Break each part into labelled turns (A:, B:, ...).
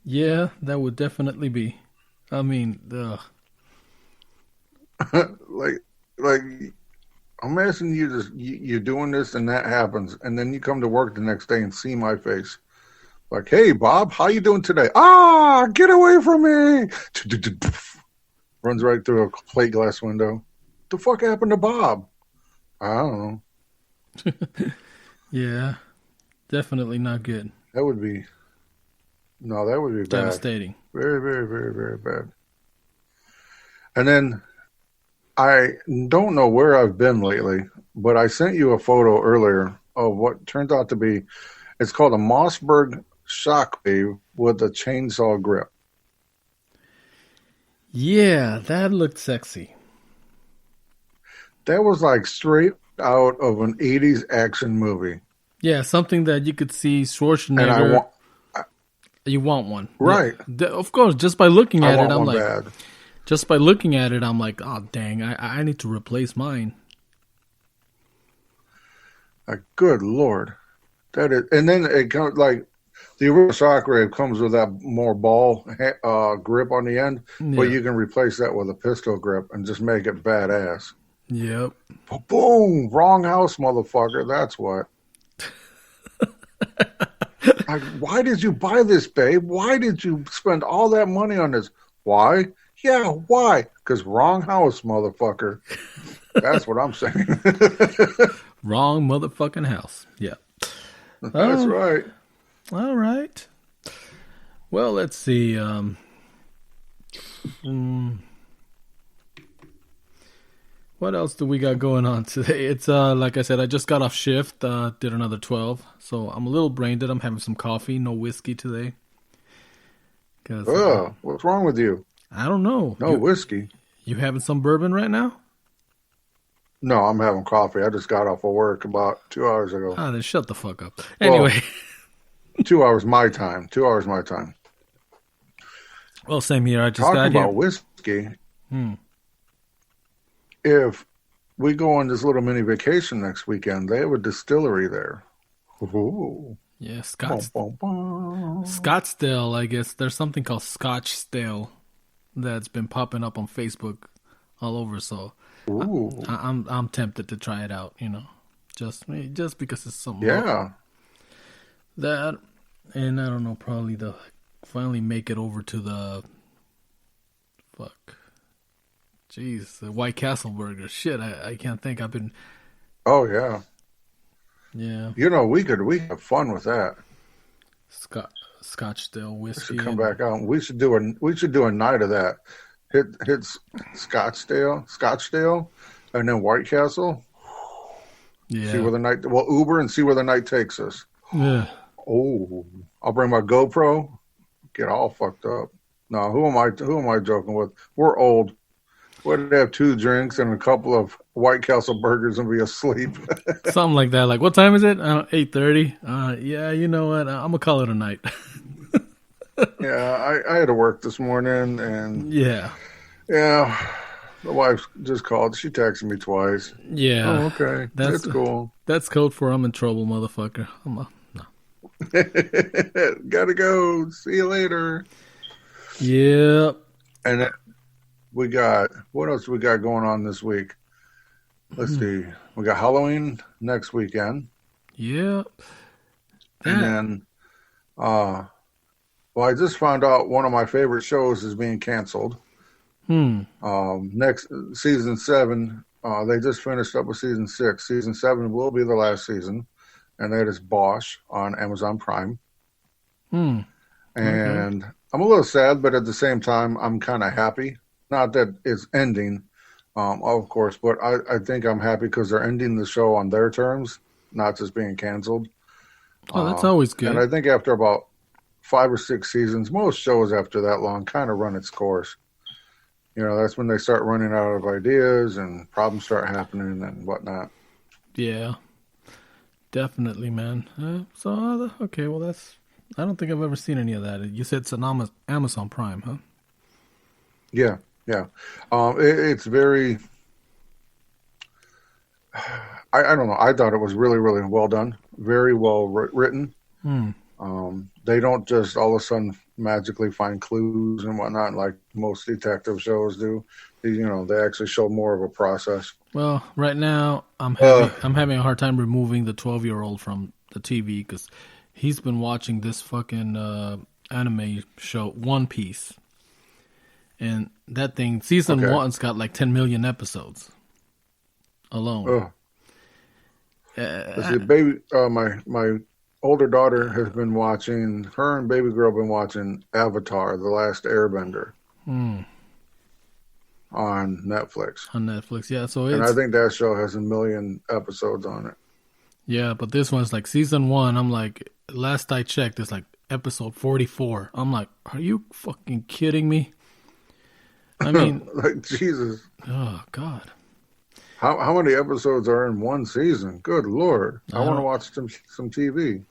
A: Yeah, that would definitely be. I mean, ugh.
B: like, like, imagine you're doing this and that happens, and then you come to work the next day and see my face. Like, hey, Bob, how you doing today? Ah, get away from me! Runs right through a plate glass window. The fuck happened to Bob? I don't know.
A: Yeah, definitely not good.
B: That would be no, that would be bad.
A: Devastating.
B: Very, very, very, very bad. And then I don't know where I've been lately, but I sent you a photo earlier of what turns out to be. It's called a Mossberg shockwave with a chainsaw grip.
A: Yeah, that looked sexy.
B: That was like straight out of an '80s action movie,
A: Yeah, something that you could see
B: and I
A: Schwarzenegger.
B: want
A: You want one. Yeah.
B: right.
A: Of course, just by looking
B: I
A: at it,
B: want
A: I'm
B: one
A: like,
B: bad.
A: oh dang, I need to replace mine.
B: Like, good lord, that is. And then it comes like the original shockwave comes with that more ball grip on the end, but
A: Yeah.
B: you can replace that with a pistol grip and just make it badass.
A: Yep.
B: Boom! Wrong house, motherfucker. That's what. Like, why did you buy this, babe? Why did you spend all that money on this? Why? Yeah, why? Because wrong house, motherfucker. That's what I'm saying.
A: Wrong motherfucking house. Yeah.
B: That's
A: Oh,
B: right.
A: all right. Well, let's see. Mm, what else do we got going on today? It's like I said, I just got off shift. Did another 12, so I'm a little brain dead. I'm having some coffee, no whiskey today. Cause
B: Ugh, what's wrong with you?
A: I don't know.
B: No
A: You
B: whiskey.
A: you having some bourbon right now?
B: No, I'm having coffee. I just got off of work about 2 hours ago.
A: Ah, then shut the fuck up.
B: Well,
A: Anyway,
B: 2 hours my time. 2 hours my time.
A: well, same here. I just
B: Talking
A: got
B: about
A: here.
B: whiskey,
A: Hmm.
B: if we go on this little mini vacation next weekend, they have a distillery there. Ooh.
A: Yeah,
B: Bum, bum, bum.
A: Scottsdale. I guess there's something called Scotchdale that's been popping up on Facebook all over. So
B: Ooh.
A: I'm tempted to try it out. Just because it's something
B: Yeah.
A: that, and I don't know, probably the finally make it over to the fuck. Jeez, the White Castle burger. Shit, I can't think. I've been
B: Oh yeah.
A: yeah,
B: We have fun with that.
A: Scotchdale
B: We should
A: whiskey
B: come
A: and
B: back out. We should do a night of that. Hit Scottsdale, and then White Castle. See
A: yeah,
B: where the night. Well, Uber and see where the night takes us.
A: yeah.
B: Oh, I'll bring my GoPro. Get all fucked up. No, who am I? Who am I joking with? We're old. We'd have 2 drinks and a couple of White Castle burgers and be asleep.
A: Something like that. Like, what time is it? 8:30. Yeah, you know what? I'm gonna call it a night.
B: Yeah, I had to work this morning, and
A: Yeah,
B: yeah, the wife just called. She texted me twice.
A: yeah.
B: Oh, okay,
A: That's
B: it's cool.
A: that's code for I'm in trouble, motherfucker. No.
B: Gotta go. See you later.
A: Yep.
B: And then we got what else we got going on this week? Let's
A: Hmm.
B: see. We got Halloween next weekend,
A: Yep.
B: and
A: That.
B: then well, I just found out one of my favorite shows is being canceled.
A: Hmm.
B: Next season 7, they just finished up with season 6. Season 7 will be the last season, and that is Bosch on Amazon Prime.
A: Hmm. Okay.
B: And I'm a little sad, but at the same time, I'm kind of happy. Not that it's ending, of course, but I think I'm happy because they're ending the show on their terms, not just being canceled.
A: Oh, that's
B: Uh,
A: always
B: and
A: good.
B: I think after about 5 or 6 seasons, most shows after that long kind of run its course. That's when they start running out of ideas and problems start happening and whatnot.
A: Yeah. Definitely, man. Okay. Well, that's. I don't think I've ever seen any of that. You said it's on Amazon Prime, huh?
B: Yeah, yeah. It's very. I don't know. I thought it was really, really well done. Very well written.
A: Hmm.
B: They don't just all of a sudden magically find clues and whatnot like most detective shows do. They actually show more of a process.
A: Well, right now
B: Uh,
A: I'm having a hard time removing the 12-year-old from the TV because he's been watching this fucking anime show One Piece, and that thing season
B: okay.
A: one's got like 10 million episodes alone.
B: Uh, let's
A: Uh,
B: see, baby. My older daughter has been watching. Her and baby girl been watching Avatar: The Last Airbender
A: hmm,
B: on Netflix,
A: on Netflix, yeah. So
B: and I
A: it's
B: think that show has 1 million episodes on it.
A: yeah, but this one's like season one. I'm like, last I checked, it's like episode 44. I'm like, are you fucking kidding me? I mean,
B: Like Jesus,
A: oh god,
B: how many episodes are in one season? Good Lord, I
A: I
B: want to
A: don't.
B: watch some TV.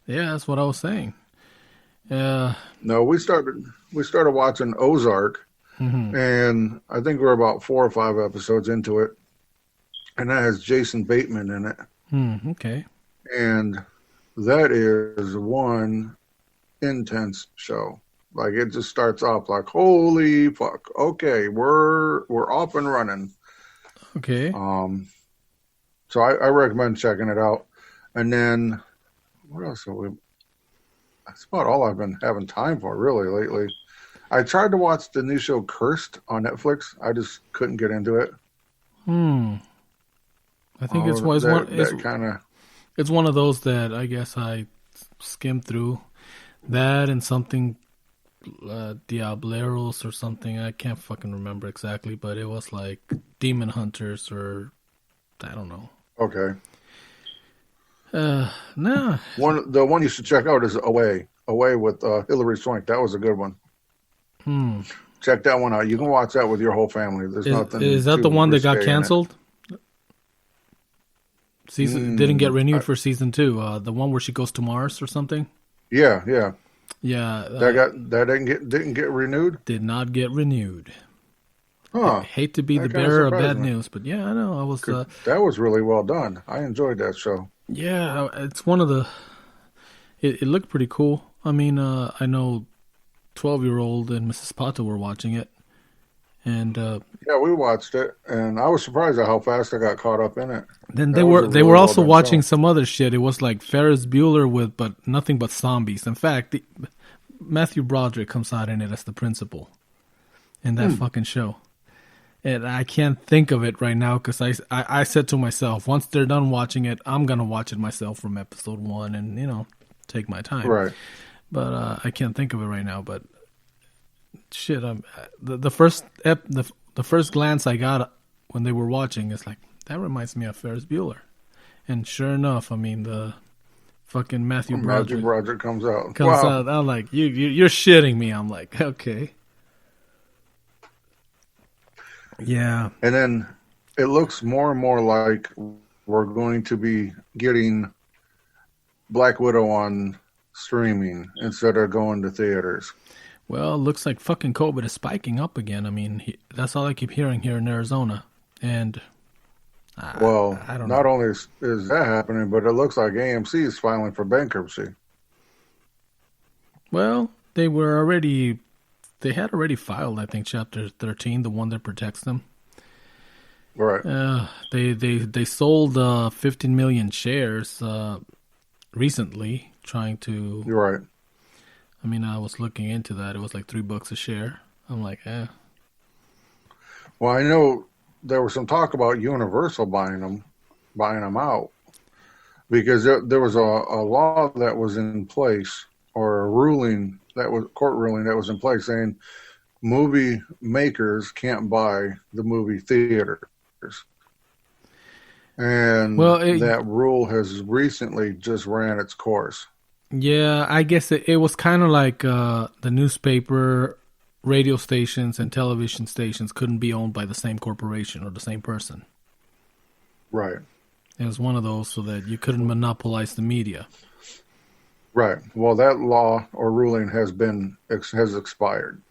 A: Yeah, that's what I was saying. Yeah.
B: No, we started watching Ozark,
A: Hmm.
B: and I think we're about 4 or 5 episodes into it, and that has Jason Bateman in it,
A: Okay.
B: and that is one intense show. Like it just starts off like holy fuck. Okay, we're off and running.
A: Okay.
B: Um, so I recommend checking it out. And then what else? That's about all I've been having time for really lately. I tried to watch the new show Cursed on Netflix. I just couldn't get into it.
A: Hmm. I think it's was one.
B: That kind of
A: It's one of those that I guess I skimmed through that and something Diableros or something. I can't fucking remember exactly, but it was like Demon Hunters or I don't know.
B: okay.
A: No.
B: The one you should check out is Away with Hilary Swank. That was a good one.
A: Hmm.
B: Check that one out. You can watch that with your whole family. There's nothing
A: Is that the
B: too
A: one that got
B: risque in it.
A: canceled? Season didn't get renewed
B: I,
A: for season two. The one where she goes to Mars or something.
B: yeah.
A: Yeah,
B: That didn't get renewed.
A: did not get renewed.
B: Huh?
A: Hate to be the
B: That kind of
A: bearer of
B: surprised
A: bad
B: me.
A: news, but yeah, I know. I was.
B: That was really well done. I enjoyed that show.
A: Yeah, it's one of the. It looked pretty cool. I mean, I know 12-year-old and Mrs. Pato were watching it, and
B: Yeah, we watched it, and I was surprised at how fast I got caught up in it.
A: then
B: That was a
A: they
B: really
A: were
B: well
A: also
B: done
A: watching
B: show.
A: some other shit. It was like Ferris Bueller with but nothing but zombies. In fact, Matthew Broderick comes out in it as the principal in that fucking show. And I can't think of it right now because I said to myself, once they're done watching it, I'm going to watch it myself from episode one and, take my time.
B: Right.
A: But I can't think of it right now. But shit, the first glance I got when they were watching is like, that reminds me of Ferris Bueller. And sure enough, I mean, the fucking Matthew
B: Matthew
A: Broderick
B: Broderick comes out.
A: comes
B: Wow.
A: out. I'm like, you're shitting me. I'm like, okay. Yeah.
B: And then it looks more and more like we're going to be getting Black Widow on streaming instead of going to theaters.
A: Well, it looks like fucking COVID is spiking up again. I mean, that's all I keep hearing here in Arizona. And
B: Well,
A: I don't
B: not
A: know.
B: only is that happening, but it looks like AMC is filing for bankruptcy.
A: Well, they had already filed, I think, Chapter 13, the one that protects them.
B: Right.
A: They sold 15 million shares recently, trying to.
B: You're right.
A: I mean, I was looking into that. It was like $3 a share. I'm like,
B: Well, I know there was some talk about Universal buying them out because there was a law that was in place or a ruling that was court ruling that was in place saying movie makers can't buy the movie theaters. And
A: well,
B: that rule has recently just ran its course.
A: yeah, I guess it was kind of like the newspaper, radio stations, and television stations couldn't be owned by the same corporation or the same person.
B: Right.
A: It was one of those so that you couldn't monopolize the media.
B: Right. Well, that law or ruling has expired.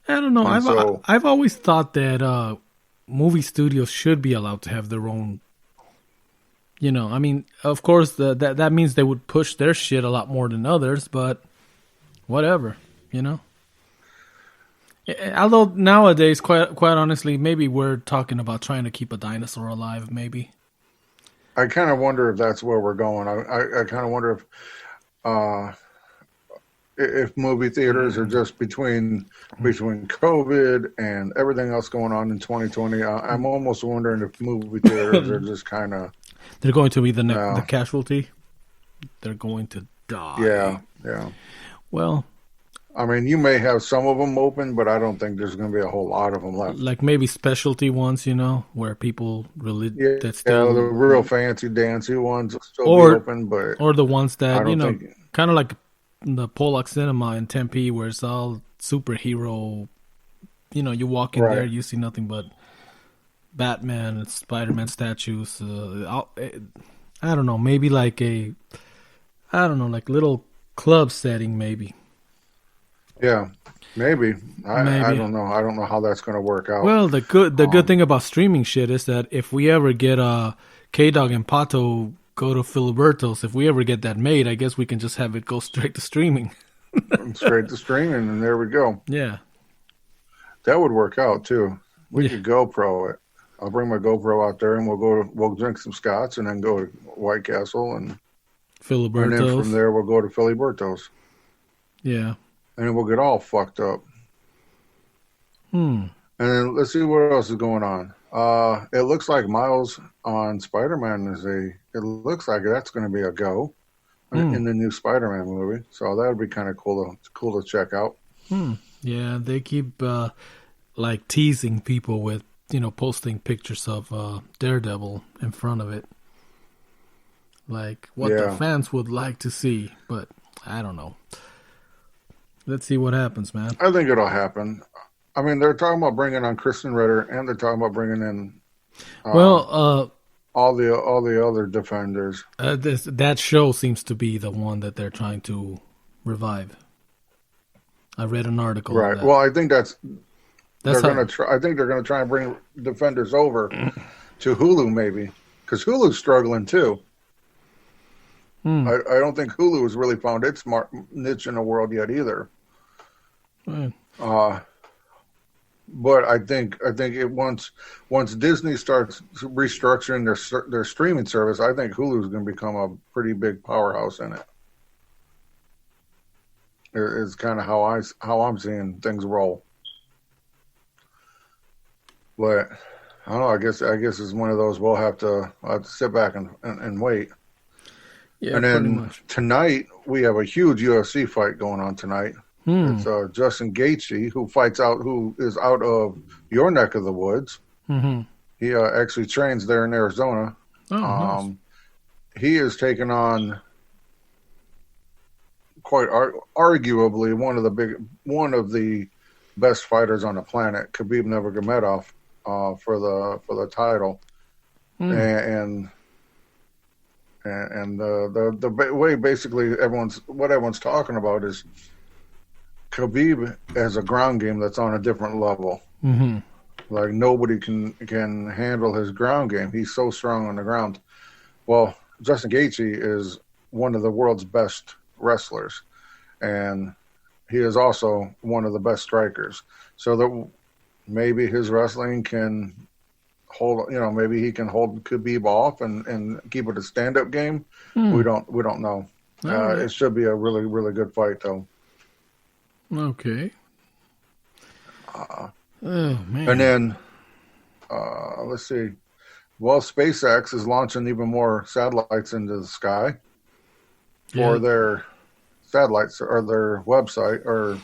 A: I don't know.
B: And so,
A: I've always thought that movie studios should be allowed to have their own You know, I mean, of course, that means they would push their shit a lot more than others, but whatever, you know. Although nowadays, quite honestly, maybe we're talking about trying to keep a dinosaur alive. Maybe.
B: I kind of wonder if that's where we're going. I kind of wonder uh, if movie theaters are just between COVID and everything else going on in 2020. I'm almost wondering if movie theaters are just kind of
A: They're going to be the
B: no,
A: casualty. They're going to die.
B: yeah, yeah.
A: Well,
B: I mean, you may have some of them open, but I don't think there's going to be a whole lot of them left.
A: like maybe specialty ones, you know, where people really
B: Yeah,
A: that
B: yeah, the
A: still
B: real fancy dancy ones will still be
A: or
B: open, but
A: or the ones
B: I
A: that you
B: don't
A: know,
B: think.
A: kind of like the Pollock Cinema in Tempe, where it's all superhero. You know, you walk in there,
B: Right.
A: you see nothing but Batman and Spider-Man statues. I don't know, maybe like I don't know, like little club setting, maybe.
B: Yeah, maybe. I
A: Maybe.
B: don't know. I don't know how that's going to work out.
A: Well, the good
B: Um,
A: thing about streaming shit is that if we ever get K Dog and Pato go to Filiberto's, if we ever get that made, I guess we can just have it go straight to streaming.
B: straight to streaming, and there we go.
A: Yeah.
B: That would work out too. We
A: Yeah.
B: could GoPro it. I'll bring my GoPro out there, and we'll drink some scotch, and then go to White Castle, and then from
A: Filiberto's.
B: there we'll go to Filiberto's,
A: Yeah.
B: and then we'll get all fucked up.
A: Hmm.
B: And then let's see what else is going on. It looks like Miles on Spider-Man It looks like that's going to be a go
A: Hmm.
B: in the new Spider-Man movie. So that would be kind of cool to check out.
A: Hmm. Yeah, they keep like teasing people with, you know, posting pictures of Daredevil in front of it. Like what the
B: Yeah,
A: fans would like to see, but I don't know. Let's see what happens, man.
B: I think it'll happen. I mean, they're talking about bringing on Kristen Ritter, and they're talking about bringing in uh,
A: Well,
B: all the other defenders.
A: that show seems to be the one that they're trying to revive. I read an article of
B: Right.
A: that.
B: Well, I think
A: That's
B: they're going
A: how.
B: to try. I think they're going to try and bring defenders over to Hulu, maybe, because Hulu's struggling too.
A: Hmm.
B: I don't think Hulu has really found its niche in the world yet either.
A: Hmm.
B: Uh, but I think it once Disney starts restructuring their streaming service, I think Hulu's going to become a pretty big powerhouse in it. It's kind of how I'm seeing things roll. But I don't know. I guess it's one of those I'll have to sit back and wait.
A: Yeah,
B: And
A: pretty
B: then
A: much.
B: tonight we have a huge UFC fight going on tonight.
A: Hmm.
B: It's Justin Gaethje who is out of your neck of the woods.
A: Hmm.
B: He actually trains there in Arizona.
A: Oh, nice.
B: Um, he is taking on quite arguably one of the best fighters on the planet, Khabib Nurmagomedov, for the title.
A: Hmm.
B: And the way basically everyone's talking about is Khabib has a ground game that's on a different level.
A: Hmm.
B: Like nobody can handle his ground game. He's so strong on the ground. Well, Justin Gaethje is one of the world's best wrestlers, and he is also one of the best strikers. So that maybe his wrestling can hold. You know, maybe he can hold Khabib off and keep it a stand-up game.
A: Hmm.
B: We don't know.
A: All right.
B: It should be a really good fight though.
A: Okay.
B: Uh,
A: Oh man.
B: and then let's see. Well, SpaceX is launching even more satellites into the sky for
A: Yeah.
B: their satellites or their website or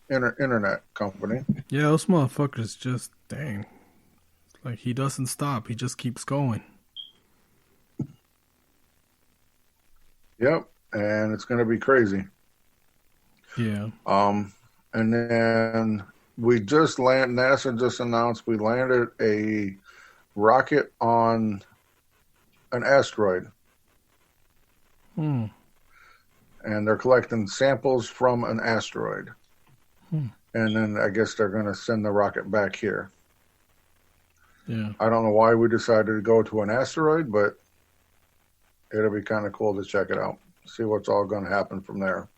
B: internet company.
A: Yeah. Those motherfuckers just dang. Like he doesn't stop. He just keeps going.
B: Yep, and it's going to be crazy.
A: Yeah.
B: And then NASA just announced we landed a rocket on an asteroid,
A: Hmm.
B: and they're collecting samples from an asteroid.
A: Hmm.
B: And then I guess they're going to send the rocket back here.
A: Yeah.
B: I don't know why we decided to go to an asteroid, but It'll be kind of cool to check it out. See what's all going to happen from there.